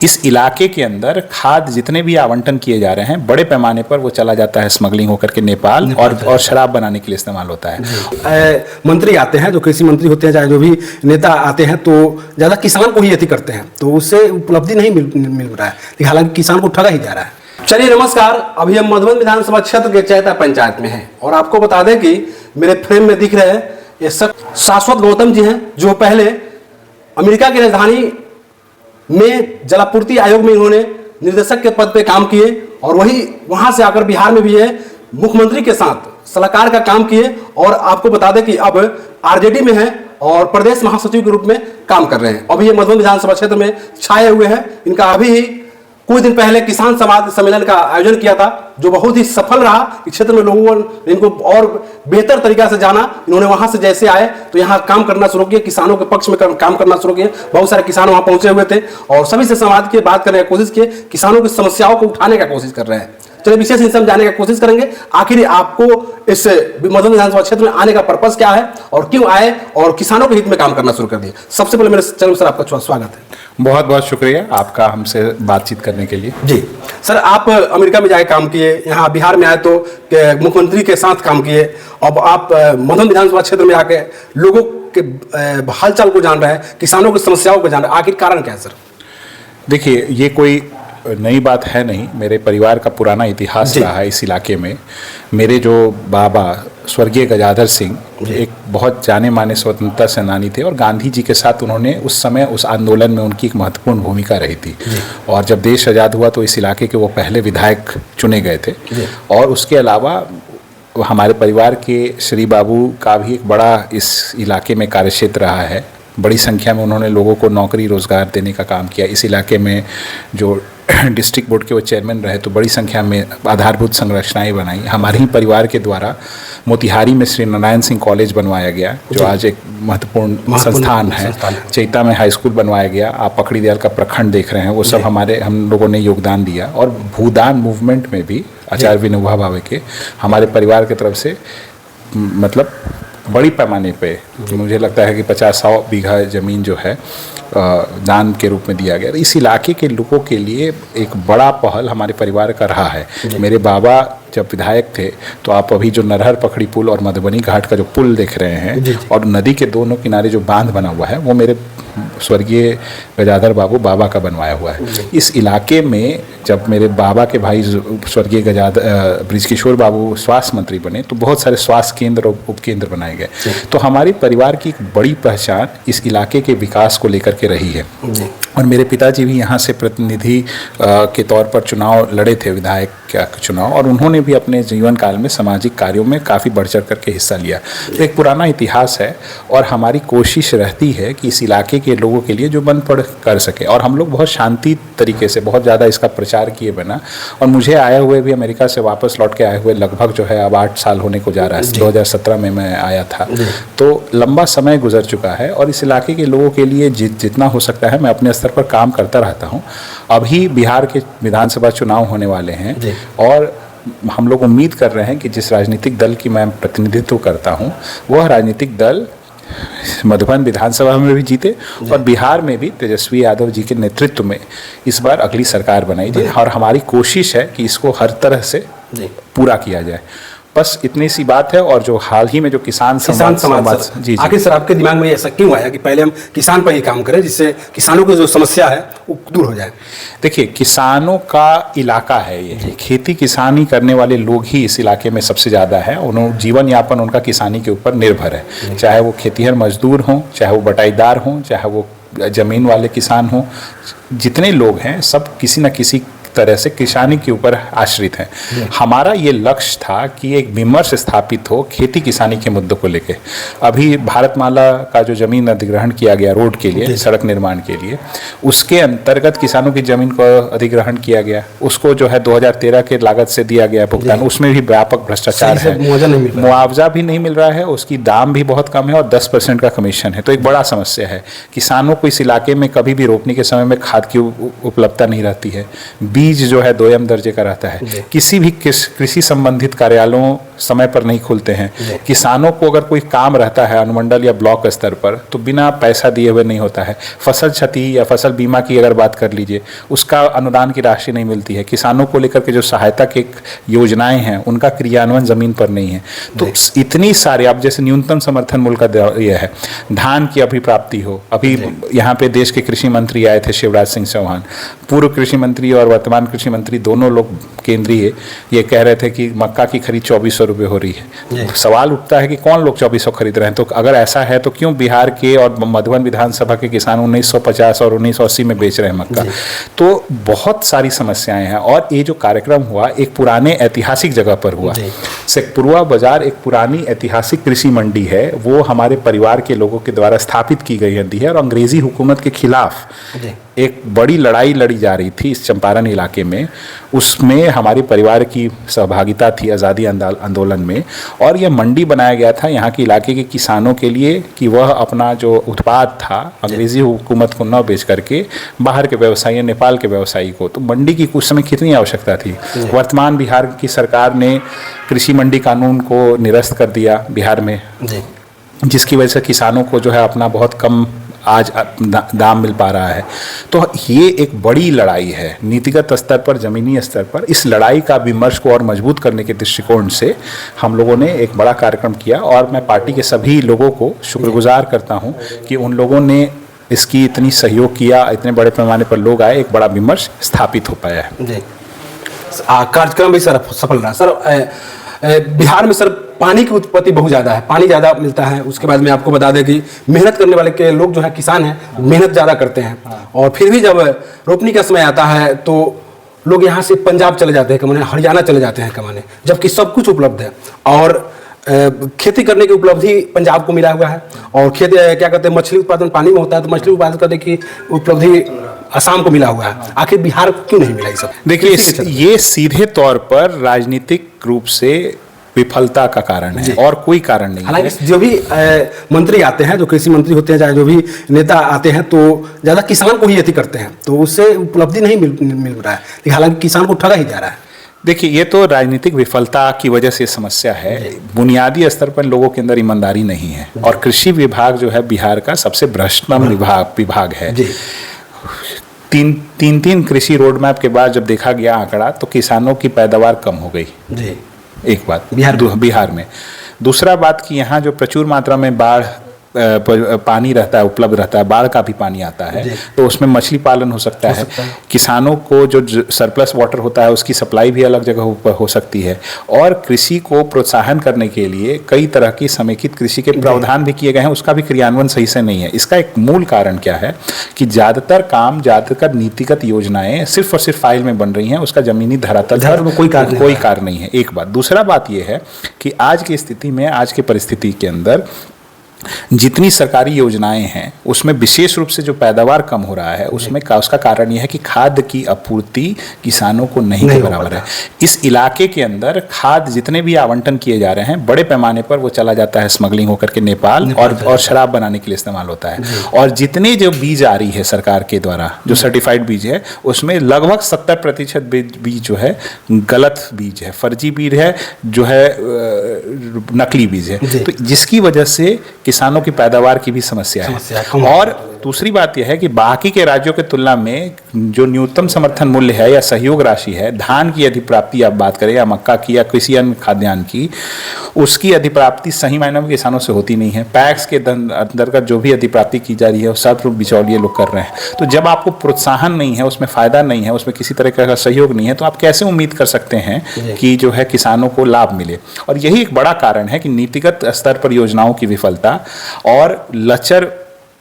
इस इलाके के अंदर खाद जितने भी आवंटन किए जा रहे हैं बड़े पैमाने पर वो चला जाता है स्मगलिंग होकर के नेपाल और शराब बनाने के लिए इस्तेमाल होता है। मंत्री आते हैं, जो कृषि मंत्री होते हैं, चाहे जो भी नेता आते हैं, तो ज़्यादा किसान को ही यति करते हैं, तो उससे उपलब्धि नहीं मिल रहा है, लेकिन हालांकि किसान को ठगा ही जा रहा है। चलिए नमस्कार, अभी हम मधुबन विधानसभा क्षेत्र के चैता पंचायत में हैं और आपको बता दें कि मेरे फ्रेम में दिख रहे हैं ये शाश्वत गौतम जी हैं, जो पहले अमेरिका की राजधानी में जलापूर्ति आयोग में इन्होंने निर्देशक के पद पे काम किए और वहां से आकर बिहार में भी है मुख्यमंत्री के साथ सलाहकार का काम किए और आपको बता दें कि अब आरजेडी में है और प्रदेश महासचिव के रूप में काम कर रहे हैं। अभी ये मधुबन विधानसभा क्षेत्र में छाए हुए हैं। इनका अभी ही कुछ दिन पहले किसान समाज सम्मेलन का आयोजन किया था, जो बहुत ही सफल रहा। इस क्षेत्र में लोगों ने इनको और बेहतर तरीका से जाना। इन्होंने वहां से जैसे आए तो यहाँ काम करना शुरू किया, किसानों के पक्ष में काम करना शुरू किया। बहुत सारे किसान वहां पहुंचे हुए थे और सभी से संवाद की बात करने की कोशिश की, किसानों की समस्याओं को उठाने का कोशिश कर रहे हैं। चलिए विशेष इनसे हम जानने की कोशिश करेंगे आखिर आपको इस मधुबन विधानसभा क्षेत्र में आने का पर्पस क्या है और क्यों आए और किसानों के हित में काम करना शुरू कर दिया। सबसे पहले मेरे चैनल सर आपका स्वागत है। बहुत बहुत शुक्रिया आपका हमसे बातचीत करने के लिए। जी सर, आप अमेरिका में जाए काम किए, यहाँ बिहार में आए तो मुख्यमंत्री के साथ काम किए, अब आप मधुबन विधानसभा क्षेत्र में आके लोगों के हालचाल को जान रहे हैं, किसानों की समस्याओं को जान रहे हैं, आखिर कारण क्या है सर? देखिए, ये कोई नई बात है नहीं, मेरे परिवार का पुराना इतिहास रहा है इस इलाके में। मेरे जो बाबा स्वर्गीय गजाधर सिंह एक बहुत जाने माने स्वतंत्रता सेनानी थे और गांधी जी के साथ उन्होंने उस समय उस आंदोलन में उनकी एक महत्वपूर्ण भूमिका रही थी। और जब देश आज़ाद हुआ तो इस इलाके के वो पहले विधायक चुने गए थे। और उसके अलावा हमारे परिवार के श्री बाबू का भी एक बड़ा इस इलाके में कार्यक्षेत्र रहा है। बड़ी संख्या में उन्होंने लोगों को नौकरी रोजगार देने का काम किया। इस इलाके में जो डिस्ट्रिक्ट बोर्ड के वो चेयरमैन रहे तो बड़ी संख्या में आधारभूत संरचनाएं बनाई। हमारे ही परिवार के द्वारा मोतिहारी में श्री नारायण सिंह कॉलेज बनवाया गया, जो आज एक महत्वपूर्ण संस्थान है। चैता में हाई स्कूल बनवाया गया। आप पकड़ी दयाल का प्रखंड देख रहे हैं, वो सब हम लोगों ने योगदान दिया। और भूदान मूवमेंट में भी आचार्य विनोबा भावे के हमारे परिवार की तरफ से मतलब बड़ी पैमाने पे मुझे लगता है कि 50-100 बीघा ज़मीन जो है दान के रूप में दिया गया। इस इलाके के लोगों के लिए एक बड़ा पहल हमारे परिवार का रहा है। मेरे बाबा जब विधायक थे तो आप अभी जो नरहर पखड़ी पुल और मधुबनी घाट का जो पुल देख रहे हैं और नदी के दोनों किनारे जो बांध बना हुआ है वो मेरे स्वर्गीय गजाधर बाबा का बनवाया हुआ है। इस इलाके में जब मेरे बाबा के भाई स्वर्गीय बृजकिशोर बाबू स्वास्थ्य मंत्री बने तो बहुत सारे स्वास्थ्य केंद्र और उपकेंद्र बनाए गए। तो हमारे परिवार की एक बड़ी पहचान इस इलाके के विकास को लेकर के रही है। और मेरे पिताजी भी यहाँ से प्रतिनिधि के तौर पर चुनाव लड़े थे, विधायक का चुनाव, और उन्होंने भी अपने जीवन काल में सामाजिक कार्यों में काफ़ी बढ़ चढ़ करके हिस्सा लिया। तो एक पुराना इतिहास है और हमारी कोशिश रहती है कि इस इलाके के लोगों के लिए जो बन पढ़ कर सके। और हम लोग बहुत शांति तरीके से, बहुत ज़्यादा इसका प्रचार किए बिना, और मुझे आए हुए भी अमेरिका से वापस लौट के आए हुए लगभग जो है अब 8 साल होने को जा रहा है। 2017 में मैं आया था, तो लंबा समय गुजर चुका है। और इस इलाके के लोगों के लिए जितना हो सकता है मैं अपने स्तर पर काम करता रहता हूँ। अभी बिहार के विधानसभा चुनाव होने वाले हैं और हम लोग उम्मीद कर रहे हैं कि जिस राजनीतिक दल की मैं प्रतिनिधित्व करता हूँ वह राजनीतिक दल मधुबन विधानसभा में भी जीते और बिहार में भी तेजस्वी यादव जी के नेतृत्व में इस बार अगली सरकार बनाई जाए। और हमारी कोशिश है कि इसको हर तरह से पूरा किया जाए। बस इतनी सी बात है। और जो हाल ही में जो किसान समाज जी, आखिर सर आपके दिमाग में ऐसा क्यों आया कि पहले हम किसान पर ही काम करें, जिससे किसानों की जो समस्या है वो दूर हो जाए? देखिए, किसानों का इलाका है ये, खेती किसानी करने वाले लोग ही इस इलाके में सबसे ज़्यादा है। उन्होंने जीवन यापन उनका किसानी के ऊपर निर्भर है, चाहे वो खेतीहर मजदूर हों, चाहे वो बटाईदार हों, चाहे वो ज़मीन वाले किसान हों। जितने लोग हैं सब किसी न किसी तरह से किसानी के ऊपर आश्रित हैं। हमारा ये लक्ष्य था कि एक विमर्श स्थापित हो खेती किसानी के मुद्दों को लेके। अभी भारतमाला का जो जमीन अधिग्रहण किया गया रोड के लिए, सड़क निर्माण के लिए, उसके अंतर्गत किसानों की जमीन को अधिग्रहण किया गया। उसको जो है 2013 के लागत से दिया गया भुगतान, उसमें भी व्यापक भ्रष्टाचार है, मुआवजा भी नहीं मिल रहा है, उसकी दाम भी बहुत कम है और 10% का कमीशन है। तो एक बड़ा समस्या है। किसानों को इस इलाके में कभी भी रोपनी के समय में खाद की उपलब्धता नहीं रहती है। बीज जो है 2M दर्जे का रहता है। किसी भी कृषि संबंधित कार्यालयों समय पर नहीं खुलते हैं। किसानों को अगर कोई काम रहता है अनुमंडल या ब्लॉक स्तर पर तो बिना पैसा दिए हुए नहीं होता है। फसल क्षति या फसल बीमा की अगर बात कर लीजिए, उसका अनुदान की राशि नहीं मिलती है। किसानों को लेकर के जो सहायता की योजनाएं हैं उनका क्रियान्वयन जमीन पर नहीं है। तो इतनी सारे, अब जैसे न्यूनतम समर्थन मूल्य का यह है, धान की अभिप्राप्ति हो। अभी यहाँ पे देश के कृषि मंत्री आए थे शिवराज सिंह चौहान, पूर्व कृषि मंत्री और वर्तमान कृषि मंत्री दोनों लोग केंद्रीय, ये कह रहे थे कि मक्का की खरीद 2400 रुपये हो रही है। सवाल उठता है कि कौन लोग 2400 खरीद रहे हैं? तो अगर ऐसा है तो क्यों बिहार के और मधुबन विधानसभा के किसान 1950 और 1980 में बेच रहे हैं मक्का? तो बहुत सारी समस्याएं हैं। और ये जो कार्यक्रम हुआ एक पुराने ऐतिहासिक जगह पर हुआ। शेखपुरा बाजार एक पुरानी ऐतिहासिक कृषि मंडी है, वो हमारे परिवार के लोगों के द्वारा स्थापित की गई मंडी है और अंग्रेजी हुकूमत के खिलाफ एक बड़ी लड़ाई लड़ी जा रही थी इस चंपारण इलाके में। उसमें हमारे परिवार की सहभागिता थी आज़ादी आंदोलन में, और यह मंडी बनाया गया था यहाँ के इलाके के किसानों के लिए कि वह अपना जो उत्पाद था अंग्रेजी हुकूमत को न बेच करके बाहर के व्यवसायी, नेपाल के व्यवसायी को। तो मंडी की कुछ समय कितनी आवश्यकता थी। वर्तमान बिहार की सरकार ने कृषि मंडी कानून को निरस्त कर दिया बिहार में, जिसकी वजह से किसानों को जो है अपना बहुत कम आज दाम मिल पा रहा है। तो ये एक बड़ी लड़ाई है नीतिगत स्तर पर, ज़मीनी स्तर पर। इस लड़ाई का विमर्श को और मजबूत करने के दृष्टिकोण से हम लोगों ने एक बड़ा कार्यक्रम किया, और मैं पार्टी के सभी लोगों को शुक्रगुजार करता हूं कि उन लोगों ने इसकी इतनी सहयोग किया, इतने बड़े पैमाने पर लोग आए, एक बड़ा विमर्श स्थापित हो पाया है। कार्यक्रम भी सर सफल रहा। सर बिहार में सर पानी की उत्पत्ति बहुत ज़्यादा है, पानी ज़्यादा मिलता है। उसके बाद में आपको बता दें कि मेहनत करने वाले के लोग जो है किसान हैं मेहनत ज़्यादा करते हैं, और फिर भी जब रोपनी का समय आता है तो लोग यहाँ से पंजाब चले जाते हैं कमाने, हरियाणा चले जाते हैं कमाने, जबकि सब कुछ उपलब्ध है। और खेती करने की उपलब्धि पंजाब को मिला हुआ है, और खेती क्या कहते हैं मछली उत्पादन पानी में होता है, तो मछली उत्पादन करने की उपलब्धि असम को मिला हुआ है। आखिर बिहार को क्यों नहीं मिला ये सब? देखिए, ये सीधे तौर पर राजनीतिक रूप से विफलता का कारण है और कोई कारण नहीं है। हालांकि जो भी मंत्री आते हैं, जो कृषि मंत्री होते हैं, चाहे जो भी नेता आते हैं, तो ज़्यादा किसान को ही अति करते हैं, तो उससे उपलब्धि नहीं मिल रहा है। हालांकि किसान को ठगा ही जा रहा है। देखिए, ये तो राजनीतिक विफलता की वजह से समस्या है। बुनियादी स्तर पर लोगों के अंदर ईमानदारी नहीं है, और कृषि विभाग जो है बिहार का सबसे भ्रष्टतम विभाग है। तीन कृषि रोड मैप के बाद जब देखा गया आंकड़ा, तो किसानों की पैदावार कम हो गई। एक बात बिहार में। दूसरा बात कि यहाँ जो प्रचुर मात्रा में बाढ़ पानी रहता है, उपलब्ध रहता है, बाढ़ का भी पानी आता है, तो उसमें मछली पालन हो सकता है। किसानों को जो सरप्लस वाटर होता है उसकी सप्लाई भी अलग जगह पर हो सकती है। और कृषि को प्रोत्साहन करने के लिए कई तरह की समेकित कृषि के प्रावधान भी किए गए हैं, उसका भी क्रियान्वयन सही से नहीं है। इसका एक मूल कारण क्या है कि ज़्यादातर नीतिगत योजनाएं सिर्फ और सिर्फ फाइल में बन रही हैं, उसका जमीनी धरातल पर कोई कार्य नहीं है। एक बात। दूसरा बात यह है कि आज की स्थिति में, आज की परिस्थिति के अंदर जितनी सरकारी योजनाएं हैं उसमें विशेष रूप से जो पैदावार कम हो रहा है उसमें उसका कारण यह है कि खाद की आपूर्ति किसानों को नहीं के बराबर है। इस इलाके के अंदर खाद जितने भी आवंटन किए जा रहे हैं बड़े पैमाने पर वो चला जाता है स्मगलिंग होकर के नेपाल और शराब बनाने के लिए इस्तेमाल होता है। और जितने जो बीज आ रही है सरकार के द्वारा, जो सर्टिफाइड बीज है, उसमें लगभग 70% बीज जो है गलत बीज है, फर्जी बीज है, जो है नकली बीज है। तो जिसकी वजह से किसानों की पैदावार की भी समस्या है। और दूसरी बात यह है कि बाकी के राज्यों की तुलना में जो न्यूनतम समर्थन मूल्य है या सहयोग राशि है, धान की अधिप्राप्ति आप बात करें या मक्का की या किसी अन्य खाद्यान्न की, उसकी अधिप्राप्ति सही मायनों में किसानों से होती नहीं है। पैक्स के अंतर्गत जो भी अधिप्राप्ति की जा रही है वो सब बिचौलिए लोग कर रहे हैं। तो जब आपको प्रोत्साहन नहीं है, उसमें फायदा नहीं है, उसमें किसी तरह का सहयोग नहीं है, तो आप कैसे उम्मीद कर सकते हैं कि जो है किसानों को लाभ मिले। और यही एक बड़ा कारण है कि नीतिगत स्तर पर योजनाओं की विफलता और लचर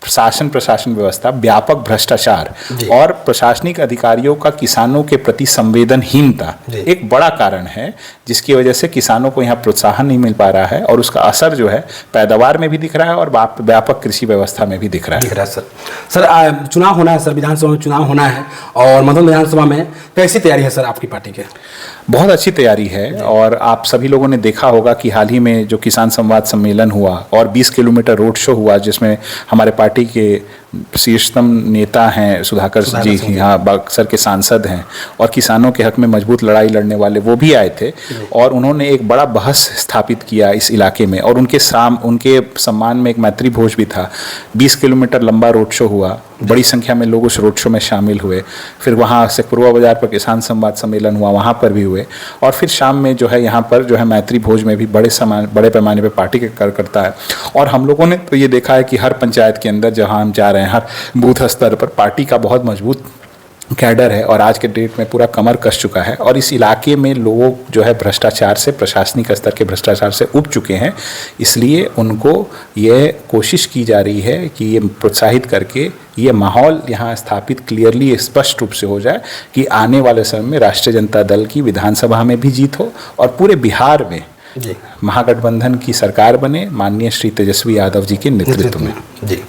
शासन प्रशासन व्यवस्था, व्यापक भ्रष्टाचार और प्रशासनिक अधिकारियों का किसानों के प्रति संवेदनहीनता एक बड़ा कारण है, जिसकी वजह से किसानों को यहाँ प्रोत्साहन नहीं मिल पा रहा है। और उसका असर जो है पैदावार में भी दिख रहा है और व्यापक कृषि व्यवस्था में भी दिख रहा है। सर चुनाव होना है, सर विधानसभा में चुनाव होना है, और मधुबन विधानसभा में कैसी तैयारी है सर आपकी पार्टी के? बहुत अच्छी तैयारी है। और आप सभी लोगों ने देखा होगा कि हाल ही में जो किसान संवाद सम्मेलन हुआ और 20 किलोमीटर रोड शो हुआ, जिसमें हमारे पार्टी के शीर्षतम नेता हैं सुधाकर जी, यहाँ बक्सर के सांसद हैं और किसानों के हक में मजबूत लड़ाई लड़ने वाले, वो भी आए थे और उन्होंने एक बड़ा बहस स्थापित किया इस इलाके में। और उनके सम्मान में एक मैत्री भोज भी था। 20 किलोमीटर लंबा रोड शो हुआ, बड़ी संख्या में लोग उस रोड शो में शामिल हुए। फिर वहाँ से पूर्वा बाजार पर किसान संवाद सम्मेलन हुआ, वहाँ पर भी हुए। और फिर शाम में जो है यहाँ पर जो है मैत्री भोज में भी बड़े पैमाने पर पार्टी के कार्यकर्ता है। और हम लोगों ने तो ये देखा है कि हर पंचायत के अंदर जहाँ हम जा रहे हैं, हर बूथ स्तर पर पार्टी का बहुत मजबूत कैडर है और आज के डेट में पूरा कमर कस चुका है। और इस इलाके में लोग जो है भ्रष्टाचार से, प्रशासनिक स्तर के भ्रष्टाचार से उब चुके हैं। इसलिए उनको ये कोशिश की जा रही है कि ये प्रोत्साहित करके ये माहौल यहाँ स्थापित क्लियरली स्पष्ट रूप से हो जाए कि आने वाले समय में राष्ट्रीय जनता दल की विधानसभा में भी जीत हो और पूरे बिहार में जी महागठबंधन की सरकार बने, माननीय श्री तेजस्वी यादव जी के नेतृत्व में। जी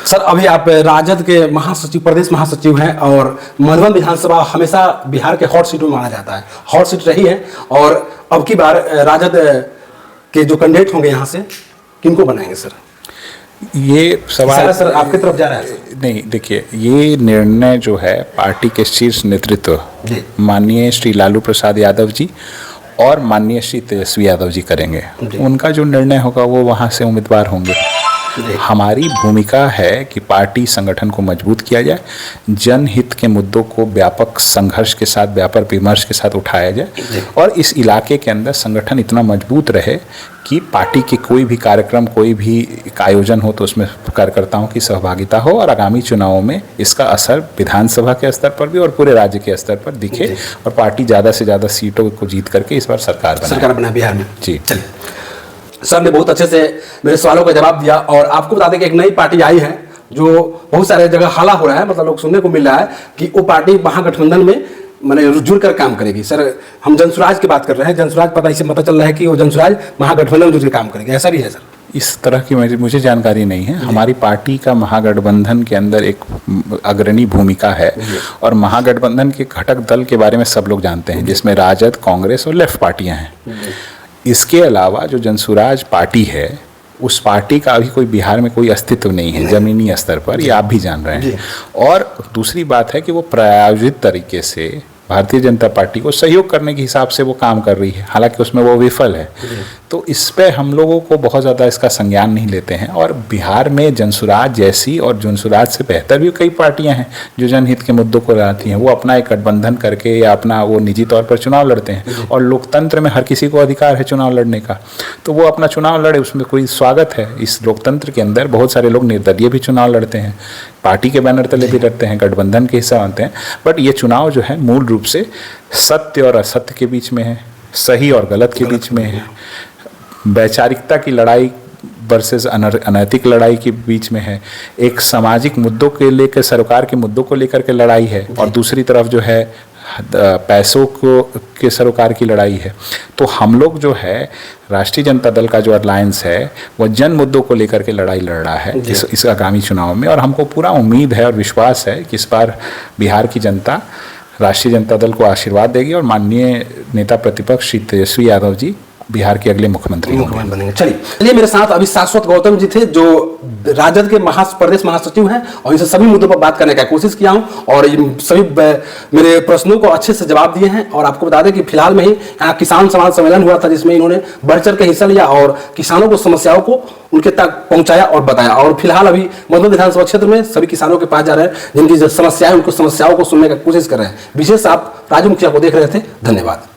सर, अभी आप राजद के महासचिव, प्रदेश महासचिव हैं और मधुबन विधानसभा हमेशा बिहार के हॉट सीटों में माना जाता है, हॉट सीट रही है। और अब की बार राजद के जो कैंडिडेट होंगे यहाँ से, किनको बनाएंगे सर? ये सवाल सर आपकी तरफ जा रहा है सर? नहीं, देखिए, ये निर्णय जो है पार्टी के शीर्ष नेतृत्व माननीय श्री लालू प्रसाद यादव जी और माननीय श्री तेजस्वी यादव जी करेंगे। उनका जो निर्णय होगा वो वहाँ से उम्मीदवार होंगे। हमारी भूमिका है कि पार्टी संगठन को मजबूत किया जाए, जनहित के मुद्दों को व्यापक संघर्ष के साथ, व्यापक विमर्श के साथ उठाया जाए और इस इलाके के अंदर संगठन इतना मजबूत रहे कि पार्टी के कोई भी कार्यक्रम, कोई भी आयोजन हो तो उसमें कार्यकर्ताओं की सहभागिता हो और आगामी चुनावों में इसका असर विधानसभा के स्तर पर भी और पूरे राज्य के स्तर पर दिखे और पार्टी ज़्यादा से ज़्यादा सीटों को जीत करके इस बार सरकार बनाए बिहार में। जी चलिए, सर ने बहुत अच्छे से मेरे सवालों का जवाब दिया। और आपको बता दें कि एक नई पार्टी आई है जो बहुत सारे जगह हाला हो रहा है, मतलब लोग सुनने को मिल रहा है कि वो पार्टी महागठबंधन में मैंने जुड़ कर काम करेगी। सर, हम जनसुराज की बात कर रहे हैं, जनसुराज पता इसे पता चल रहा है कि वो जनसुराज महागठबंधन में जुड़ कर काम करेगी, ऐसा भी है सर? इस तरह की मुझे जानकारी नहीं है। हमारी पार्टी का महागठबंधन के अंदर एक अग्रणी भूमिका है और महागठबंधन के घटक दल के बारे में सब लोग जानते हैं, जिसमें राजद, कांग्रेस और लेफ्ट पार्टियां हैं। इसके अलावा जो जनसुराज पार्टी है, उस पार्टी का अभी कोई बिहार में कोई अस्तित्व नहीं है जमीनी स्तर पर, ये आप भी जान रहे हैं। और दूसरी बात है कि वो प्रायोजित तरीके से भारतीय जनता पार्टी को सहयोग करने के हिसाब से वो काम कर रही है, हालांकि उसमें वो विफल है। तो इस पे हम लोगों को बहुत ज़्यादा इसका संज्ञान नहीं लेते हैं। और बिहार में जनसुराज जैसी और जनसुराज से बेहतर भी कई पार्टियां हैं जो जनहित के मुद्दों को लाती हैं। वो अपना एक गठबंधन करके या अपना वो निजी तौर पर चुनाव लड़ते हैं और लोकतंत्र में हर किसी को अधिकार है चुनाव लड़ने का, तो वो अपना चुनाव लड़े, उसमें कोई स्वागत है। इस लोकतंत्र के अंदर बहुत सारे लोग निर्दलीय भी चुनाव लड़ते हैं, पार्टी के बैनर तले भी लड़ते हैं, गठबंधन के हिस्सा बनते हैं। बट ये चुनाव जो है मूल रूप से सत्य और असत्य के बीच में है, सही और गलत के बीच में है, वैचारिकता की लड़ाई वर्सेस अनैतिक लड़ाई के बीच में है, एक सामाजिक मुद्दों के लेकर, सरकार के मुद्दों को लेकर के लड़ाई है और दूसरी तरफ जो है पैसों को के सरोकार की लड़ाई है। तो हम लोग जो है राष्ट्रीय जनता दल का जो अलायंस है वो जन मुद्दों को लेकर के लड़ाई लड़ रहा है इस आगामी चुनाव में। और हमको पूरा उम्मीद है और विश्वास है कि इस बार बिहार की जनता राष्ट्रीय जनता दल को आशीर्वाद देगी और माननीय नेता प्रतिपक्ष श्री तेजस्वी यादव जी बिहार के अगले मुख्यमंत्री बनेंगे। चलिए मेरे साथ अभी शाश्वत गौतम जी थे जो राजद के प्रदेश महासचिव हैं और इनसे सभी मुद्दों पर बात करने का कोशिश किया हूं और सभी मेरे प्रश्नों को अच्छे से जवाब दिए हैं। और आपको बता दें कि फिलहाल में ही यहाँ किसान संवाद सम्मेलन हुआ था जिसमें इन्होंने बढ़ चढ़ के हिस्सा लिया और किसानों को समस्याओं को उनके तक पहुंचाया और बताया। और फिलहाल अभी मधुबन विधानसभा क्षेत्र में सभी किसानों के पास जा रहे हैं, जिनकी समस्याएं, उनको समस्याओं को सुनने की कोशिश कर रहे हैं। विशेष आप राजू मुखिया को देख रहे थे। धन्यवाद।